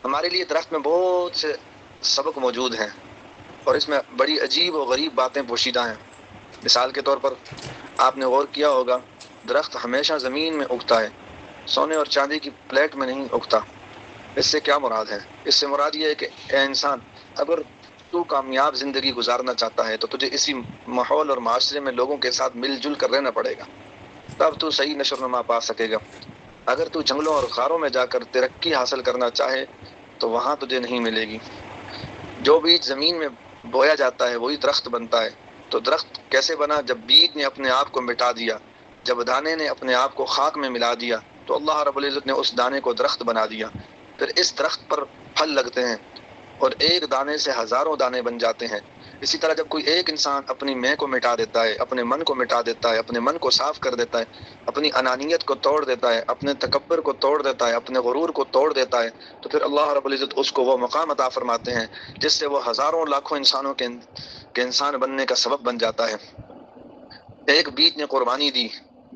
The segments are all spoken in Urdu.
ہمارے لیے درخت میں بہت سے سبق موجود ہیں، اور اس میں بڑی عجیب و غریب باتیں پوشیدہ ہیں۔ مثال کے طور پر آپ نے غور کیا ہوگا، درخت ہمیشہ زمین میں اگتا ہے، سونے اور چاندی کی پلیٹ میں نہیں اگتا۔ اس سے کیا مراد ہے؟ اس سے مراد یہ ہے کہ اے انسان، اگر تو کامیاب زندگی گزارنا چاہتا ہے تو تجھے اسی ماحول اور معاشرے میں لوگوں کے ساتھ مل جل کر رہنا پڑے گا، تب تو صحیح نشو و نما پا سکے گا۔ اگر تو جنگلوں اور غاروں میں جا کر ترقی حاصل کرنا چاہے تو وہاں تجھے نہیں ملے گی۔ جو بیج زمین میں بویا جاتا ہے وہی درخت بنتا ہے۔ تو درخت کیسے بنا؟ جب بیج نے اپنے آپ کو مٹا دیا، جب دانے نے اپنے آپ کو خاک میں ملا دیا تو اللہ رب العزت نے اس دانے کو درخت بنا دیا۔ پھر اس درخت پر پھل لگتے ہیں اور ایک دانے سے ہزاروں دانے بن جاتے ہیں۔ اسی طرح جب کوئی ایک انسان اپنی میں کو مٹا دیتا ہے، اپنے من کو مٹا دیتا ہے، اپنے من کو صاف کر دیتا ہے، اپنی انانیت کو توڑ دیتا ہے، اپنے تکبر کو توڑ دیتا ہے، اپنے غرور کو توڑ دیتا ہے، تو پھر اللہ رب العزت اس کو وہ مقام عطا فرماتے ہیں جس سے وہ ہزاروں لاکھوں انسانوں کے انسان بننے کا سبب بن جاتا ہے۔ ایک بیج نے قربانی دی،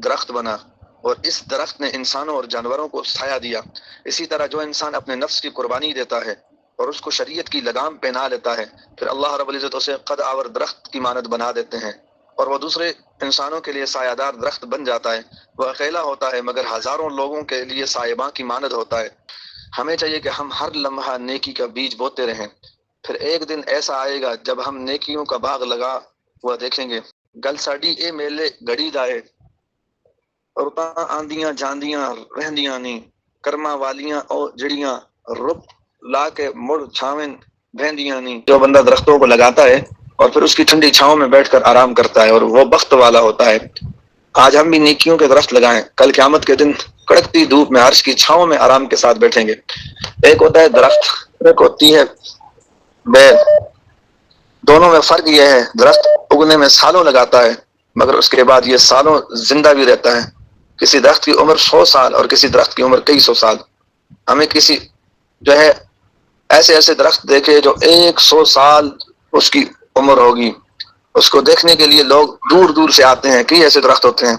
درخت بنا، اور اس درخت نے انسانوں اور جانوروں کو سایہ دیا۔ اسی طرح جو انسان اپنے نفس کی قربانی دیتا ہے اور اس کو شریعت کی لگام پہنا لیتا ہے، پھر اللہ رب العزت اسے قد آور درخت کی مانند بنا دیتے ہیں، اور وہ دوسرے انسانوں کے لیے سایہ دار درخت بن جاتا ہے۔ وہ اکیلا ہوتا ہے مگر ہزاروں لوگوں کے لیے سایباں کی مانند ہوتا ہے۔ ہمیں چاہیے کہ ہم ہر لمحہ نیکی کا بیج بوتے رہیں، پھر ایک دن ایسا آئے گا جب ہم نیکیوں کا باغ لگا ہوا دیکھیں گے۔ گل ساڈی اے میلے گڑی دائے، رتاں آندیاں جاندیاں رہندیاں نہیں، کرما والیاں او جڑیاں رت لا کے مڑ چھاویں بہندیاں نہیں۔ جو بندہ درختوں کو لگاتا ہے اور پھر اس کی ٹھنڈی چھاؤں میں بیٹھ کر آرام کرتا ہے اور وہ بخت والا ہوتا ہے۔ آج ہم بھی نیکیوں کے درخت لگائیں، کل قیامت کے دن کڑکتی دھوپ میں عرش کی چھاؤں میں آرام کے ساتھ بیٹھیں گے۔ ایک ہوتا ہے درخت، ایک ہوتی ہے بیل۔ دونوں میں فرق یہ ہے، درخت اگنے میں سالوں لگاتا ہے مگر اس کے بعد یہ سالوں زندہ بھی رہتا ہے۔ کسی درخت کی عمر 100 سال اور کسی درخت کی عمر کئی سو سال۔ ہمیں کسی جو ہے ایسے ایسے درخت دیکھے جو 100 سال اس کی عمر ہوگی، اس کو دیکھنے کے لیے لوگ دور دور سے آتے ہیں۔ کئی ایسے درخت ہوتے ہیں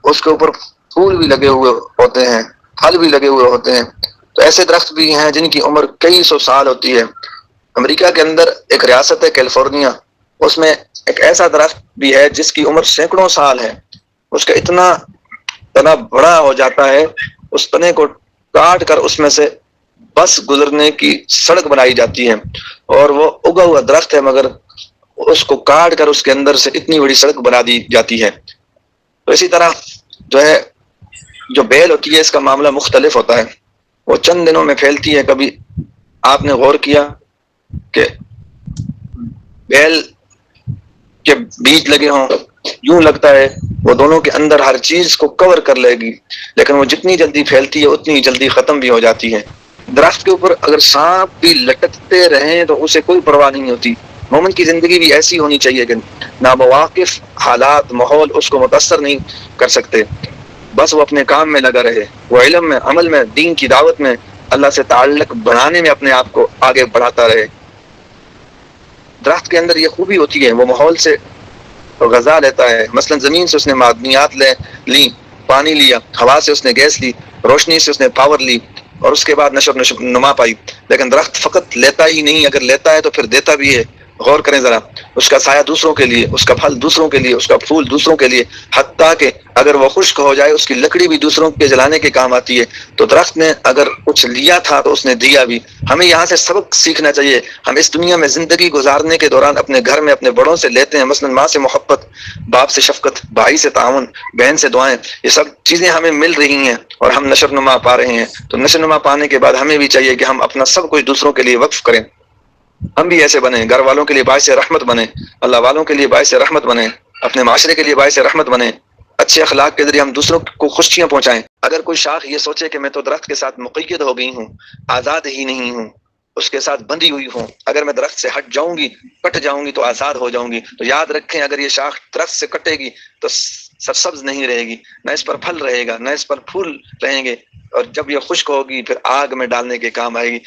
اس کے اوپر پھول بھی لگے ہوئے ہوتے ہیں، پھل بھی لگے ہوئے ہوتے ہیں۔ تو ایسے درخت بھی ہیں جن کی عمر کئی سو سال ہوتی ہے۔ امریکہ کے اندر ایک ریاست ہے کیلیفورنیا، اس میں ایک ایسا درخت بھی ہے جس کی عمر سینکڑوں سال ہے۔ اس کا اتنا تنا بڑا ہو جاتا ہے، اس تنے کو کاٹ کر اس میں سے بس گزرنے کی سڑک بنائی جاتی ہے، اور وہ اگا ہوا درخت ہے مگر اس کو کاٹ کر اس کے اندر سے اتنی بڑی سڑک بنا دی جاتی ہے۔ تو اسی طرح جو ہے جو بیل ہوتی ہے اس کا معاملہ مختلف ہوتا ہے، وہ چند دنوں میں پھیلتی ہے۔ کبھی آپ نے غور کیا کہ بیل کے بیج لگے ہوں، یوں لگتا ہے وہ دونوں کے اندر ہر چیز کو کور کر لے گی، لیکن وہ جتنی جلدی پھیلتی ہے اتنی جلدی ختم بھی ہو جاتی ہے۔ درخت کے اوپر اگر سانپ بھی لٹکتے رہیں تو اسے کوئی پرواہ نہیں ہوتی۔ مومن کی زندگی بھی ایسی ہونی چاہیے کہ نامواقف حالات، ماحول اس کو متاثر نہیں کر سکتے، بس وہ اپنے کام میں لگا رہے، وہ علم میں، عمل میں، دین کی دعوت میں، اللہ سے تعلق بڑھانے میں اپنے آپ کو آگے بڑھاتا رہے۔ درخت کے اندر یہ خوبی ہوتی ہے، وہ ماحول سے غذا لیتا ہے۔ مثلا زمین سے اس نے معدنیات لی، پانی لیا، ہوا سے اس نے گیس لی، روشنی سے اس نے پاور لی، اور اس کے بعد نشو نما پائی۔ لیکن درخت فقط لیتا ہی نہیں، اگر لیتا ہے تو پھر دیتا بھی ہے۔ غور کریں ذرا، اس کا سایہ دوسروں کے لیے، اس کا پھل دوسروں کے لیے، اس کا پھول دوسروں کے لیے، حتیٰ کہ اگر وہ خشک ہو جائے اس کی لکڑی بھی دوسروں کے جلانے کے کام آتی ہے۔ تو درخت نے اگر کچھ لیا تھا تو اس نے دیا بھی۔ ہمیں یہاں سے سبق سیکھنا چاہیے۔ ہم اس دنیا میں زندگی گزارنے کے دوران اپنے گھر میں اپنے بڑوں سے لیتے ہیں، مثلا ماں سے محبت، باپ سے شفقت، بھائی سے تعاون، بہن سے دعائیں، یہ سب چیزیں ہمیں مل رہی ہیں اور ہم نشو و نما پا رہے ہیں۔ تو نشو و نما پانے کے بعد ہمیں بھی چاہیے کہ ہم اپنا سب کچھ دوسروں کے لیے وقف کریں۔ ہم بھی ایسے بنیں، گھر والوں کے لیے باعث رحمت بنیں، اللہ والوں کے لیے باعث رحمت بنیں، اپنے معاشرے کے لیے باعث رحمت بنیں، اچھے اخلاق کے ذریعے ہم دوسروں کو خوشیاں پہنچائیں۔ اگر کوئی شاخ یہ سوچے کہ میں تو درخت کے ساتھ مقید ہو گئی ہوں، آزاد ہی نہیں ہوں، اس کے ساتھ بندھی ہوئی ہوں، اگر میں درخت سے ہٹ جاؤں گی، کٹ جاؤں گی تو آزاد ہو جاؤں گی، تو یاد رکھیں اگر یہ شاخ درخت سے کٹے گی تو سرسبز نہیں رہے گی، نہ اس پر پھل رہے گا، نہ اس پر پھول رہیں گے، اور جب یہ خشک ہوگی پھر آگ میں ڈالنے کے کام آئے گی۔